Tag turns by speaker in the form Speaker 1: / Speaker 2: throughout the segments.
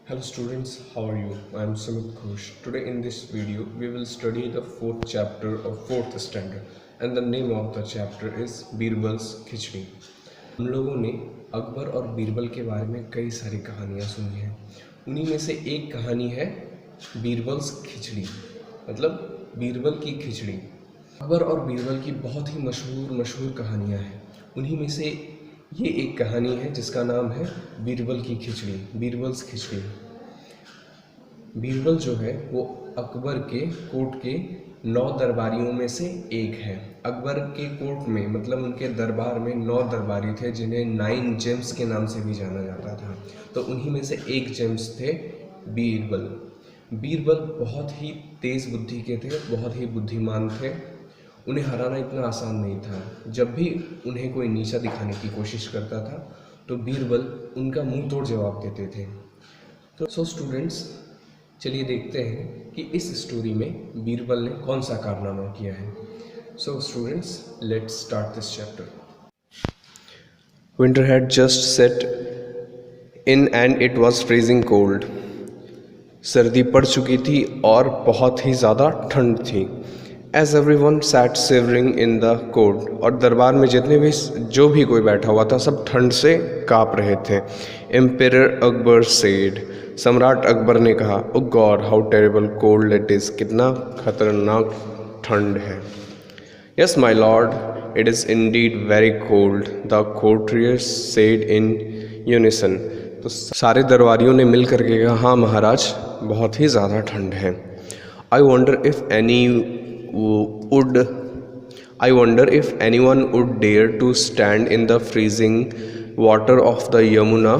Speaker 1: Hello students, how are you? I am Sumit Ghosh. Today in this video we will study the fourth chapter of fourth standard and the name of the chapter is Birbal's खिचड़ी। हम लोगों ने अकबर और बीरबल के बारे में कई सारी कहानियाँ सुनी हैं। उन्हीं में से एक कहानी है बीरबल्स खिचड़ी, मतलब बीरबल की खिचड़ी। अकबर और बीरबल की बहुत ही मशहूर कहानियाँ हैं। उन्हीं में से ये एक कहानी है जिसका नाम है बीरबल की खिचड़ी, बीरबल्स खिचड़ी। बीरबल जो है वो अकबर के कोर्ट के 9 दरबारियों में से एक है। अकबर के कोर्ट में मतलब उनके दरबार में 9 दरबारी थे जिन्हें 9 जेम्स के नाम से भी जाना जाता था। तो उन्हीं में से एक जेम्स थे बीरबल। बीरबल बहुत ही तेज़ बुद्धि के थे, बहुत ही बुद्धिमान थे। उन्हें हराना इतना आसान नहीं था। जब भी उन्हें कोई नीचा दिखाने की कोशिश करता था तो बीरबल उनका मुंह तोड़ जवाब देते थे। तो स्टूडेंट्स, चलिए देखते हैं कि इस स्टोरी में बीरबल ने कौन सा कारनामा किया है। So students, let's start this chapter. Winter had just set in and it was freezing cold. सर्दी पड़ चुकी थी और बहुत ही ज़्यादा ठंड थी। As everyone sat shivering in the court, और दरबार में जो भी कोई बैठा हुआ था सब ठंड से काँप रहे थे। एम्पेरर अकबर सेड, सम्राट अकबर ने कहा, oh God how terrible cold it is, कितना खतरनाक ठंड है। Yes my lord it is indeed very cold, the courtiers said in unison. तो सारे दरबारियों ने मिल करके कहा, हाँ महाराज, बहुत ही ज़्यादा ठंड है। I wonder if anyone would dare to stand in the freezing water of the Yamuna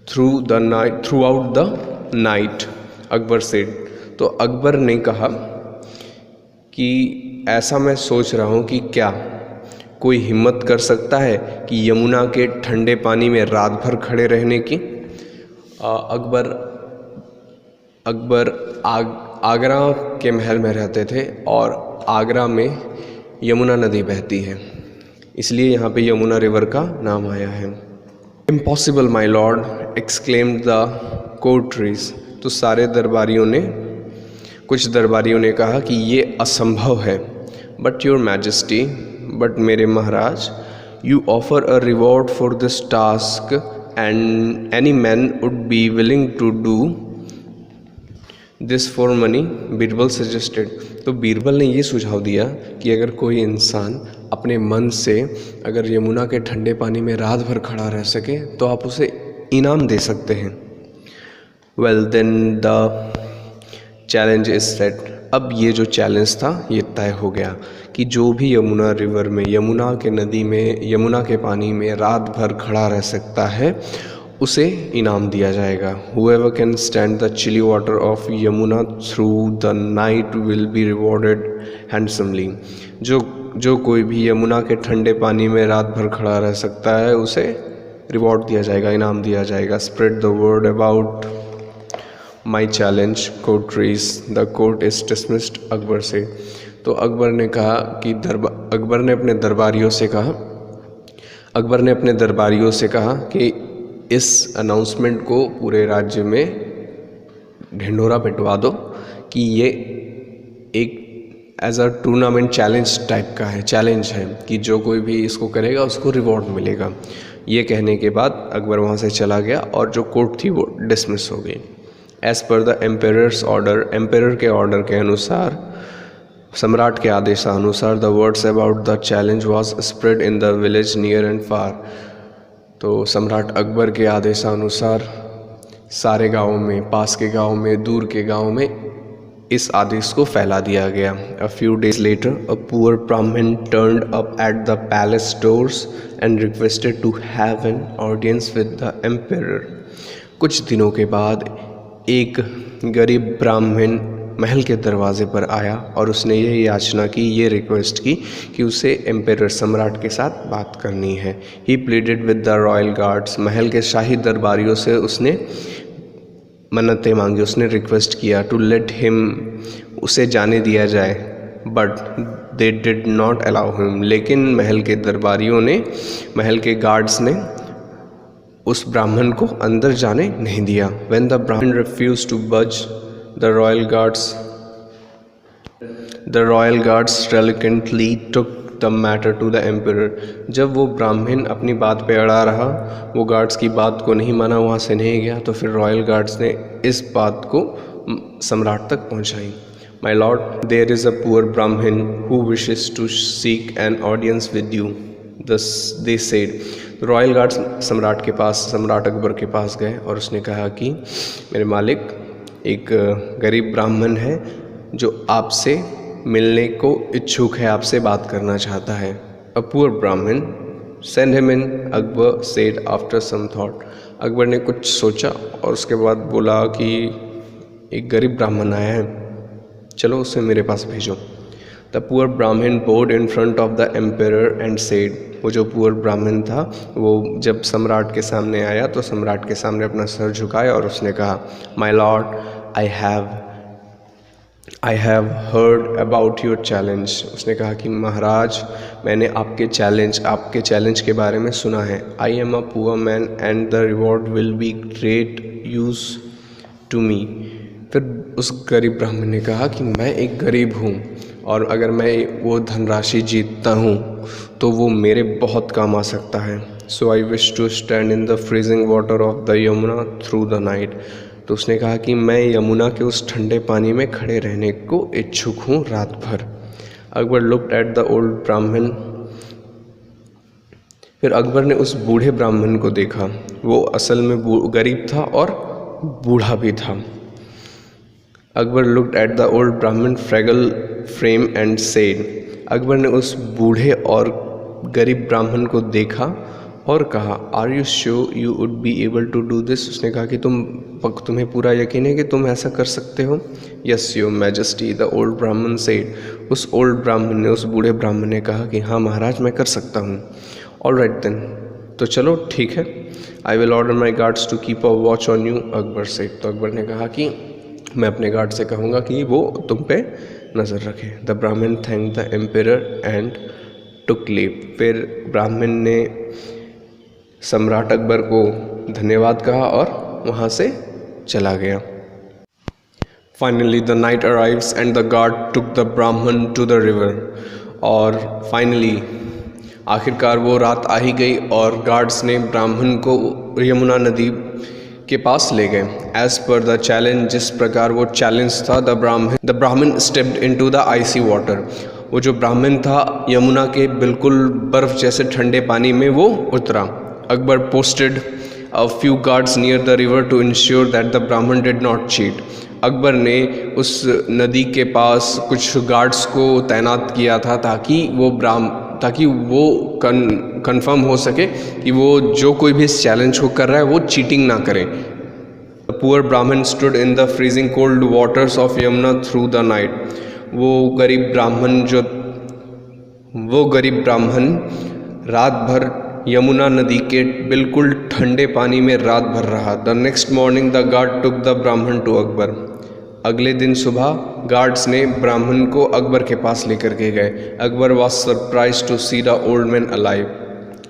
Speaker 1: throughout the night, Akbar said। तो अकबर ने कहा कि ऐसा मैं सोच रहा हूँ कि क्या कोई हिम्मत कर सकता है कि यमुना के ठंडे पानी में रात भर खड़े रहने की। अकबर आगरा के महल में रहते थे और आगरा में यमुना नदी बहती है, इसलिए यहाँ पे यमुना रिवर का नाम आया है। Impossible my lord, exclaimed the courtiers. तो कुछ दरबारियों ने कहा कि ये असंभव है। बट योर मैजेस्टी, बट मेरे महाराज, you offer a reward for this task and any man would be willing to do this for money, Birbal suggested. तो बीरबल ने ये सुझाव दिया कि अगर कोई इंसान अपने मन से अगर यमुना के ठंडे पानी में रात भर खड़ा रह सके तो आप उसे इनाम दे सकते हैं। Well then the challenge is set. अब ये जो चैलेंज था ये तय हो गया कि जो भी यमुना रिवर में, यमुना के नदी में, यमुना के पानी में रात भर खड़ा रह सकता है उसे इनाम दिया जाएगा। Whoever can stand the chilly water of Yamuna through the night will be rewarded handsomely। जो कोई भी यमुना के ठंडे पानी में रात भर खड़ा रह सकता है उसे रिवॉर्ड दिया जाएगा, इनाम दिया जाएगा। Spread the word about my challenge, courtiers, the court is dismissed, Akbar से। तो अकबर ने अपने दरबारियों से कहा कि इस अनाउंसमेंट को पूरे राज्य में ढिंढोरा पिटवा दो कि ये एक एज अ टूर्नामेंट चैलेंज है कि जो कोई भी इसको करेगा उसको रिवॉर्ड मिलेगा। ये कहने के बाद अकबर वहाँ से चला गया और जो कोर्ट थी वो डिसमिस हो गई। As per the emperor's order, emperor के ऑर्डर के अनुसार, सम्राट के आदेशानुसार, the words about the challenge was spread in the village near and far. तो सम्राट अकबर के आदेशानुसार सारे गाँवों में, पास के गाँव में, दूर के गाँव में इस आदेश को फैला दिया गया। A few days later a poor Brahmin turned up at the palace doors and requested to have an audience with the emperor. कुछ दिनों के बाद एक गरीब ब्राह्मण महल के दरवाजे पर आया और उसने ये याचना की, ये रिक्वेस्ट की कि उसे एम्पेरर सम्राट के साथ बात करनी है। He pleaded with the royal guards, महल के शाही दरबारियों से उसने मन्नतें मांगी, उसने रिक्वेस्ट किया टू लेट हिम, उसे जाने दिया जाए। But they did not allow him, लेकिन महल के गार्ड्स ने उस ब्राह्मण को अंदर जाने नहीं दिया। When the Brahmin refused to budge, the royal guards reluctantly took the matter to the emperor। जब वो ब्राह्मण अपनी बात पे अड़ा रहा, वो गार्ड्स की बात को नहीं माना, वहाँ से नहीं गया, तो फिर रॉयल गार्ड्स ने इस बात को सम्राट तक पहुँचाई। My lord, there is a poor Brahmin who wishes to seek an audience with you, thus they said। Royal guards सम्राट अकबर के पास गए और उसने कहा कि मेरे मालिक, एक गरीब ब्राह्मण है जो आपसे मिलने को इच्छुक है, आपसे बात करना चाहता है। A poor Brahmin, send him in, Akbar said after some thought. Akbar ने कुछ सोचा और उसके बाद बोला कि एक गरीब ब्राह्मण आया है, चलो उसे मेरे पास भेजो। द पुअर ब्राह्मण board in front of the emperor and said. वो जो पुअर ब्राह्मण था वो जब सम्राट के सामने आया तो सम्राट के सामने अपना सर झुकाया और उसने कहा, my Lord, I have heard about your challenge. उसने कहा कि महाराज, मैंने आपके चैलेंज के बारे में सुना है। I am a poor man and the reward will be great use to me. फिर उस गरीब ब्राह्मण ने कहा कि मैं एक गरीब हूँ और अगर मैं वो धनराशि जीतता हूँ तो वो मेरे बहुत काम आ सकता है। So I wish to stand in the freezing water of the Yamuna through the night. तो उसने कहा कि मैं यमुना के उस ठंडे पानी में खड़े रहने को इच्छुक हूँ रात भर। Akbar looked at the old ब्राह्मण। फिर अकबर ने उस बूढ़े ब्राह्मण को देखा। वो असल में गरीब था और बूढ़ा भी था। Akbar looked at the old ब्राह्मण फ्रेगल फ्रेम एंड सेड। अकबर ने उस बूढ़े और गरीब ब्राह्मण को देखा और कहा, are you sure you would be able to do this. उसने कहा कि तुम्हें पूरा यकीन है कि तुम ऐसा कर सकते हो। Yes your majesty, the old ब्राह्मण सेड। उस ओल्ड ब्राह्मण ने, उस बूढ़े ब्राह्मण ने कहा कि हाँ महाराज, मैं कर सकता हूँ। ऑल राइट देन, तो चलो ठीक है। I will order my guards to keep a watch on you, Akbar said. तो अकबर ने कहा कि मैं अपने गार्ड से कहूँगा कि वो तुम पे नज़र रखे। द ब्राह्मण thank the emperor and took leave. फिर ब्राह्मण ने सम्राट अकबर को धन्यवाद कहा और वहाँ से चला गया। Finally the night arrives and the guard took the ब्राह्मण टू द रिवर। और फाइनली आखिरकार वो रात आ ही गई और गार्ड्स ने ब्राह्मण को यमुना नदी के पास ले गए। एज पर द चैलेंज, जिस प्रकार वो चैलेंज था, the Brahmin stepped into the icy water. वो जो ब्राह्मण था यमुना के बिल्कुल बर्फ जैसे ठंडे पानी में वो उतरा। Akbar posted a few guards near the river to ensure that the Brahmin did not cheat. Akbar ने उस नदी के पास कुछ गार्ड्स को तैनात किया था ताकि वो कंफर्म हो सके कि वो जो कोई भी इस चैलेंज को कर रहा है वो चीटिंग ना करे। द पुअर ब्राह्मण stood in the freezing cold waters of Yamuna through the night. वो गरीब ब्राह्मण रात भर यमुना नदी के बिल्कुल ठंडे पानी में रात भर रहा। The next morning the guard took the ब्राह्मण टू अकबर। अगले दिन सुबह गार्ड्स ने ब्राह्मण को अकबर के पास लेकर के गए। Akbar was surprise to see the old man alive.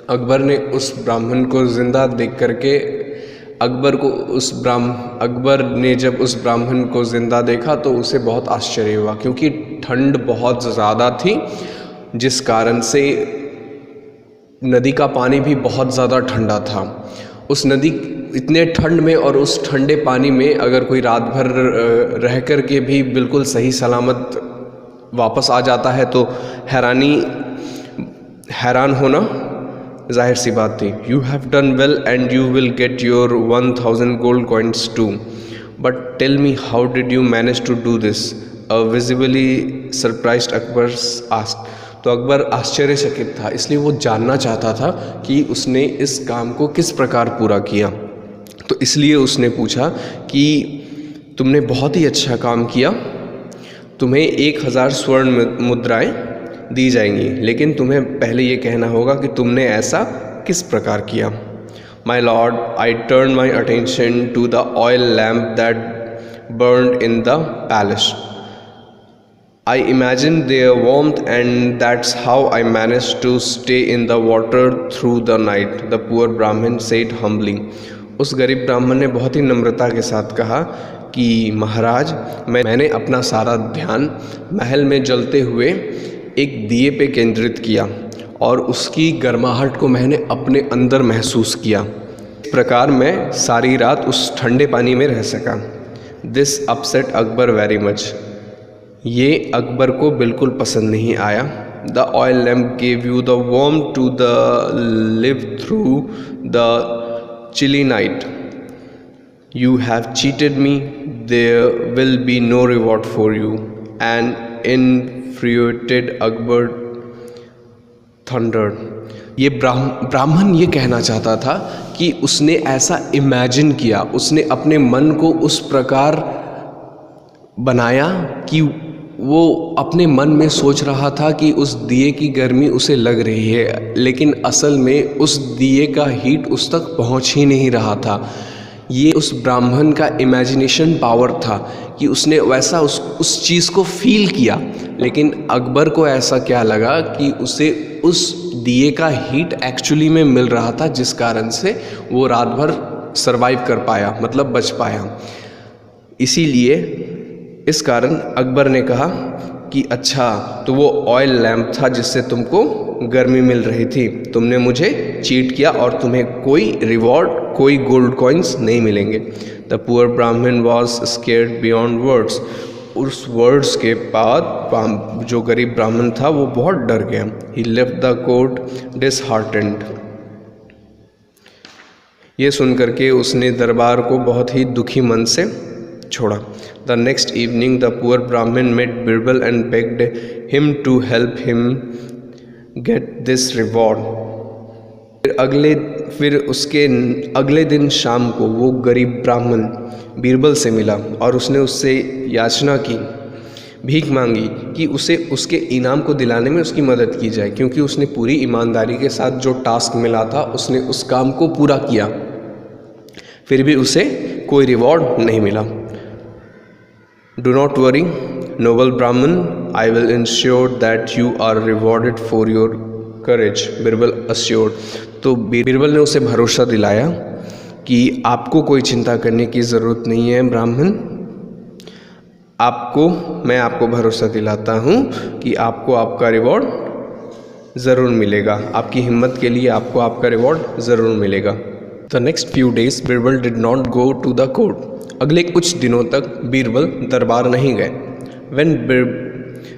Speaker 1: Akbar ने उस ब्राह्मण को जिंदा देख करके अकबर ने जब उस ब्राह्मण को जिंदा देखा तो उसे बहुत आश्चर्य हुआ, क्योंकि ठंड बहुत ज़्यादा थी, जिस कारण से नदी का पानी भी बहुत ज़्यादा ठंडा था। उस नदी इतने ठंड में और उस ठंडे पानी में अगर कोई रात भर रह कर के भी बिल्कुल सही सलामत वापस आ जाता है तो हैरान होना जाहिर सी बात थी। You have done well and you will get your 1000 gold coins too, but tell me how did you manage to do this. A visibly surprised Akbar asked. तो अकबर आश्चर्यचकित था, इसलिए वो जानना चाहता था कि उसने इस काम को किस प्रकार पूरा किया। तो इसलिए उसने पूछा कि तुमने बहुत ही अच्छा काम किया, तुम्हें 1000 स्वर्ण मुद्राएं दी जाएंगी, लेकिन तुम्हें पहले ये कहना होगा कि तुमने ऐसा किस प्रकार किया। My lord, I turn my attention to the oil lamp that burned in the palace. I imagine their warmth and that's how I managed to stay in the water through the night, the poor Brahmin said humbly. उस गरीब ब्राह्मण ने बहुत ही नम्रता के साथ कहा कि महाराज, मैंने अपना सारा ध्यान महल में जलते हुए एक दिए पे केंद्रित किया और उसकी गर्माहट को मैंने अपने अंदर महसूस किया। इस प्रकार मैं सारी रात उस ठंडे पानी में रह सका। This upset Akbar very much. ये अकबर को बिल्कुल पसंद नहीं आया। The oil lamp gave you the warm to the live through the chilly night. You have cheated me, there will be no reward for you. And infuriated Akbar thundered. ये ब्राह्मण ये कहना चाहता था कि उसने ऐसा इमेजिन किया, उसने अपने मन को उस प्रकार बनाया कि वो अपने मन में सोच रहा था कि उस दिए की गर्मी उसे लग रही है, लेकिन असल में उस दिए का हीट उस तक पहुंच ही नहीं रहा था। ये उस ब्राह्मण का इमेजिनेशन पावर था कि उसने वैसा उस चीज़ को फील किया, लेकिन अकबर को ऐसा क्या लगा कि उसे उस दिए का हीट एक्चुअली में मिल रहा था, जिस कारण से वो रात भर सरवाइव कर पाया, मतलब बच पाया। इसीलिए इस कारण अकबर ने कहा कि अच्छा, तो वो ऑयल लैम्प था जिससे तुमको गर्मी मिल रही थी, तुमने मुझे चीट किया और तुम्हें कोई रिवॉर्ड, कोई गोल्ड कॉइन्स नहीं मिलेंगे। द पुअर ब्राह्मण वॉज स्केर्ड बियॉन्ड वर्ड्स। उस वर्ड्स के बाद जो गरीब ब्राह्मण था वो बहुत डर गया। ही लेफ्ट द कोर्ट डिसहार्टेंड। ये सुनकर के उसने दरबार को बहुत ही दुखी मन से छोड़ा। The next evening the poor Brahmin met Birbal and begged him to help him get this reward. फिर उसके अगले दिन शाम को वो गरीब ब्राह्मण बीरबल से मिला और उसने उससे याचना की, भीख मांगी कि उसे उसके इनाम को दिलाने में उसकी मदद की जाए, क्योंकि उसने पूरी ईमानदारी के साथ जो टास्क मिला था उसने उस काम को पूरा किया, फिर भी उसे कोई रिवॉर्ड नहीं मिला। Do not worry noble Brahmin, I will ensure that you are rewarded for your courage, Birbal assured. तो बीरबल ने उसे भरोसा दिलाया कि आपको कोई चिंता करने की ज़रूरत नहीं है ब्राह्मण, मैं आपको भरोसा दिलाता हूँ कि आपको आपका रिवॉर्ड ज़रूर मिलेगा, आपकी हिम्मत के लिए आपको आपका रिवॉर्ड ज़रूर मिलेगा। The next few days Birbal did not go to the court. अगले कुछ दिनों तक बीरबल दरबार नहीं गए।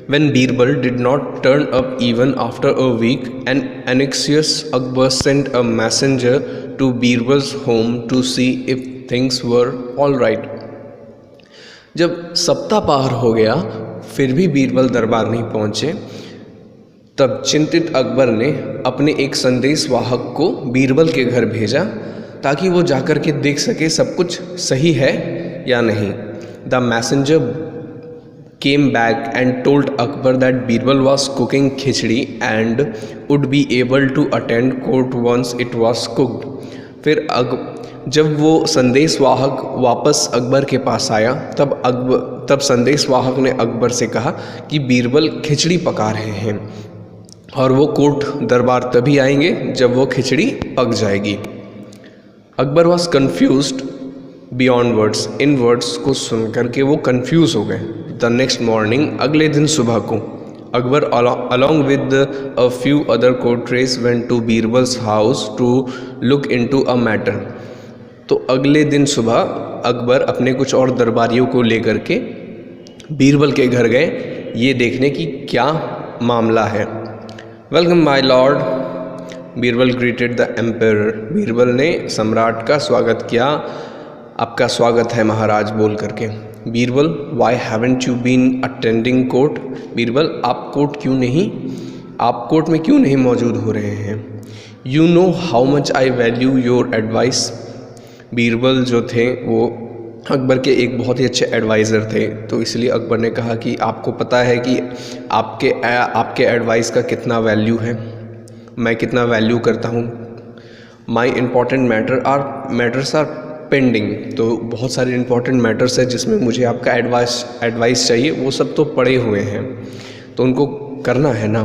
Speaker 1: When Birbal did not turn up even after a week, an anxious Akbar sent a messenger to Birbal's home to see if things were all right. जब सप्ताह पार हो गया फिर भी बीरबल दरबार नहीं पहुंचे, तब चिंतित अकबर ने अपने एक संदेशवाहक को बीरबल के घर भेजा ताकि वो जाकर के देख सके सब कुछ सही है या नहीं। The messenger came back and told Akbar that Birbal was cooking khichdi and would be able to attend court once it was cooked. फिर जब वो संदेशवाहक वापस अकबर के पास आया तब संदेशवाहक ने अकबर से कहा कि बीरबल खिचड़ी पका रहे हैं और वो कोर्ट दरबार तभी आएंगे जब वो खिचड़ी पक जाएगी। Akbar was confused beyond words. In words को सुनकर के वो कन्फ्यूज़ हो गए। द नेक्स्ट मॉर्निंग, अगले दिन सुबह को, Akbar along with a few other courtiers went to Birbal's house to look into a matter. तो अगले दिन सुबह अकबर अपने कुछ और दरबारियों को लेकर के बीरबल के घर गए ये देखने की क्या मामला है। Welcome my Lord, Birbal greeted the emperor. Birbal ने सम्राट का स्वागत किया। आपका स्वागत है महाराज बोल करके। Birbal, why haven't you been attending court? Birbal, आप कोर्ट में क्यों नहीं मौजूद हो रहे हैं? You know how much I value your advice. Birbal जो थे वो अकबर के एक बहुत ही अच्छे एडवाइज़र थे, तो इसलिए अकबर ने कहा कि आपको पता है कि आपके एडवाइस का कितना वैल्यू है, मैं कितना वैल्यू करता हूँ। माई इम्पॉर्टेंट मैटर्स आर पेंडिंग। तो बहुत सारे इंपॉर्टेंट मैटर्स है जिसमें मुझे आपका एडवाइस चाहिए, वो सब तो पड़े हुए हैं, तो उनको करना है ना।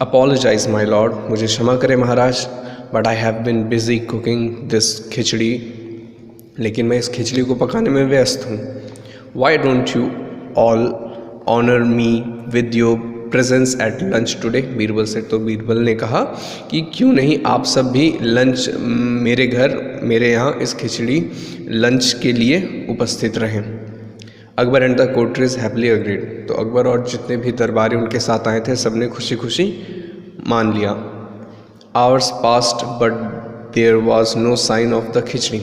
Speaker 1: अपोलोजाइज माई लॉर्ड, मुझे क्षमा करें महाराज, but I have been busy cooking this khichdi, लेकिन मैं इस खिचड़ी को पकाने में व्यस्त हूँ। Why don't you all honour me with your presence at lunch today, Birbal से। तो बीरबल ने कहा कि क्यों नहीं आप सब भी लंच मेरे घर, मेरे यहाँ इस खिचड़ी लंच के लिए उपस्थित रहें। Akbar and the courtiers happily agreed. तो अकबर और जितने भी दरबारी उनके साथ आए थे सबने खुशी खुशी मान लिया। Hours passed but there was no sign of the khichdi.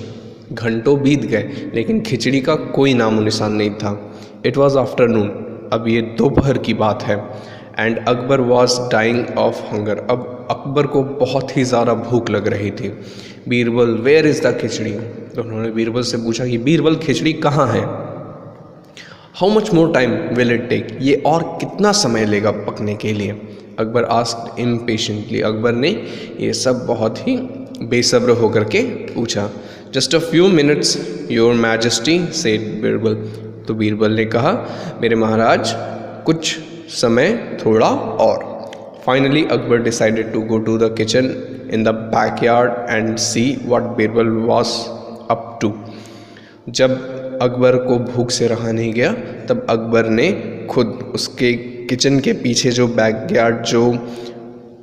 Speaker 1: घंटों बीत गए लेकिन खिचड़ी का कोई नामो निशान नहीं था। इट वॉज आफ्टरनून, अब ये दोपहर की बात है। And Akbar was dying of hunger, अब अकबर को बहुत ही ज़्यादा भूख लग रही थी। बीरबल वेयर इज़ द खिचड़ी, तो उन्होंने बीरबल से पूछा कि बीरबल खिचड़ी कहाँ है। How much more time will it take, ये और कितना समय लेगा पकने के लिए। अकबर आस्क्ड इम्पेशेंटली, अकबर ने ये सब बहुत ही बेसब्र होकर के पूछा। Just a few minutes your majesty said Birbal. तो बीरबल ने कहा, मेरे महाराज कुछ समय थोड़ा और। Finally Akbar decided to go to the kitchen in the backyard and see what Birbal was up to. जब अकबर को भूख से रहा नहीं गया तब अकबर ने खुद उसके किचन के पीछे जो बैकयार्ड जो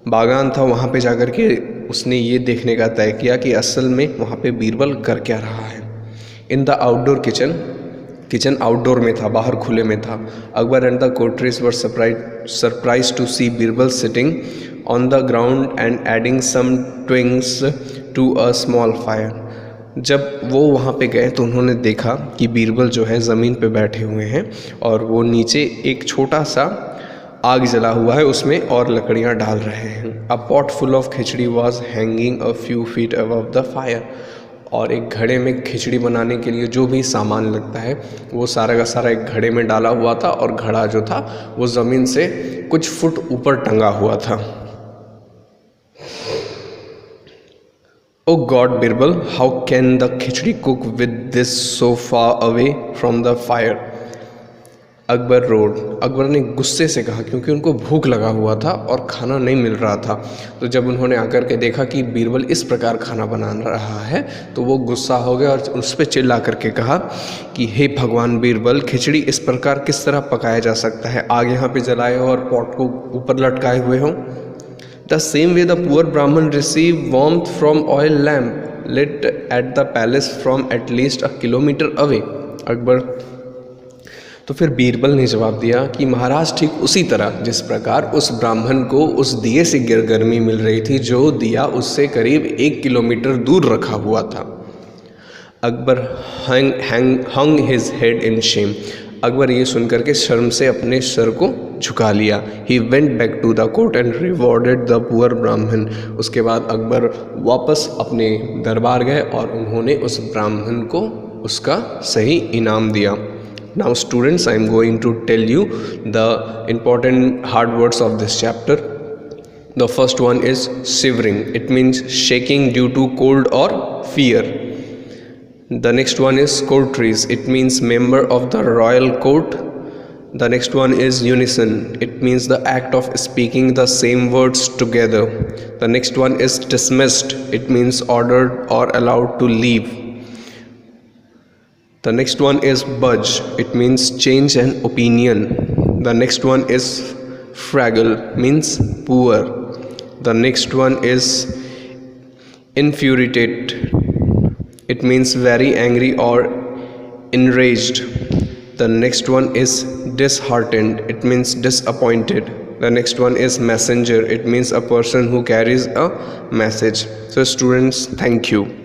Speaker 1: बागान था वहाँ पे जाकर के उसने ये देखने का तय किया कि असल में वहाँ पे बीरबल कर क्या रहा है। In the outdoor kitchen outdoor में था, बाहर खुले में था। Akbar and the courtiers were surprised to see Birbal sitting on the ground and adding some twigs to a small fire. जब वो वहाँ पे गए तो उन्होंने देखा कि बीरबल जो है ज़मीन पे बैठे हुए हैं और वो नीचे एक छोटा सा आग जला हुआ है उसमें और लकड़ियाँ डाल रहे हैं। अ pot full of khichdi was hanging a few feet above the fire. और एक घड़े में खिचड़ी बनाने के लिए जो भी सामान लगता है वो सारा का सारा एक घड़े में डाला हुआ था और घड़ा जो था वो ज़मीन से कुछ फुट ऊपर टंगा हुआ था। Oh God, Birbal, how can the khichdi cook with this so far away from the fire? Akbar road, Akbar ने गुस्से से कहा क्योंकि उनको भूख लगा हुआ था और खाना नहीं मिल रहा था। तो जब उन्होंने आकर के देखा कि बीरबल इस प्रकार खाना बना रहा है तो वो गुस्सा हो गया और उस पर चिल्ला करके कहा कि हे भगवान बीरबल, खिचड़ी इस प्रकार किस तरह पकाया जा सकता है, आग यहाँ पे जलाए हो और पॉट को ऊपर लटकाए हुए हों। The same way the poor Brahman received warmth from oil lamp lit at the palace from at least a kilometer away. Akbar तो फिर बीरबल ने जवाब दिया कि महाराज ठीक उसी तरह जिस प्रकार उस ब्राह्मण को उस दिए से गर्मी मिल रही थी जो दिया उससे करीब 1 किलोमीटर दूर रखा हुआ था। Akbar hung his head in shame. Akbar ये सुनकर के शर्म से अपने सर को झुका लिया। He went back to the court and rewarded the poor Brahmin. उसके बाद अकबर वापस अपने दरबार गए और उन्होंने उस ब्राह्मण को उसका सही इनाम दिया। Now students, I am going to tell you the important hard words of this chapter. The first one is shivering. It means shaking due to cold or fear. The next one is courtries. It means member of the royal court. The next one is unison. It means the act of speaking the same words together. The next one is dismissed. It means ordered or allowed to leave. The next one is budge. It means change an opinion. The next one is fragile, means poor. The next one is infuriate. It means very angry or enraged. The next one is disheartened. It means disappointed. The next one is messenger. It means a person who carries a message. So students, thank you.